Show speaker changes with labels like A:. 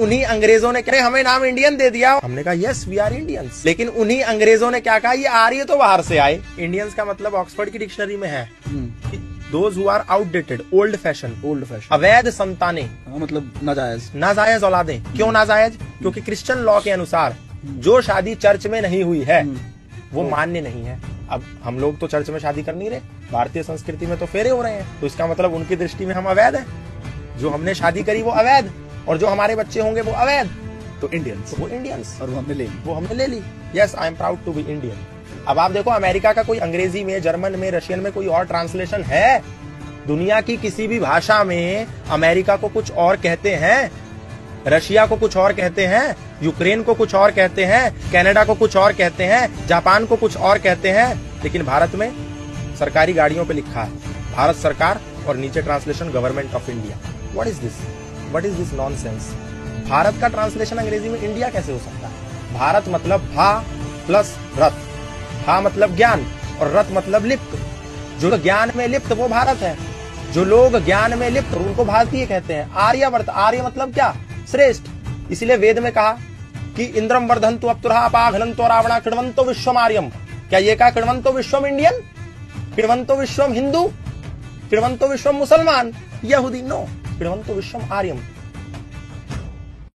A: उन्हीं अंग्रेजों ने कहा हमें नाम इंडियन दे दिया। हमने कहा यस वी आर इंडियंस। लेकिन उन्हीं अंग्रेजों ने क्या कहा, ये आर्य तो बाहर से आए। इंडियंस का मतलब ऑक्सफोर्ड की डिक्शनरी में है those who are outdated, old fashion, अवैध संतानें,
B: मतलब नाजायज,
A: नाजायज औलादें। क्यों नाजायज? क्योंकि क्रिश्चियन लॉ के अनुसार जो शादी चर्च में नहीं हुई है वो मान्य नहीं है। अब हम लोग तो चर्च में शादी कर नहीं रहे, भारतीय संस्कृति में तो फेरे हो रहे हैं, तो इसका मतलब उनकी दृष्टि में हम अवैध हैं। जो हमने शादी करी वो अवैध, और जो हमारे बच्चे होंगे वो अवैध,
B: तो इंडियंस,
A: वो इंडियंस।
B: और वो हमने ले ली।
A: Yes I am proud to be Indian. अब आप देखो अमेरिका का कोई अंग्रेजी में, जर्मन में, रशियन में कोई और ट्रांसलेशन है? दुनिया की किसी भी भाषा में अमेरिका को कुछ और कहते हैं, रशिया को कुछ और कहते हैं, यूक्रेन को कुछ और कहते हैं, कनाडा को कुछ और कहते हैं, जापान को कुछ और कहते हैं। लेकिन भारत में सरकारी गाड़ियों पे लिखा है भारत सरकार और नीचे translation government of India. What is this? What is this nonsense? Bharat का ट्रांसलेशन अंग्रेजी में इंडिया कैसे हो सकता है? भारत मतलब भा प्लस रथ, भा मतलब ज्ञान और रथ मतलब लिप्त। जो ज्ञान में लिप्त वो भारत है, जो लोग ज्ञान में लिप्त उनको भारतीय कहते हैं। आर्यवर्त, आर्य मतलब क्या? श्रेष्ठ। इसलिए वेद में कहा कि इंद्रम वर्धंतु अप्तुरहा अपाघ्नन्तो रावणा कृण्वन्तो विश्वम आर्यम। क्या ये कहा कृण्वन्तो विश्वम इंडियन, कृण्वन्तो विश्वम हिंदू, कृण्वन्तो विश्वम मुसलमान, यहूदी? नो, कृण्वन्तो विश्वम आर्यम।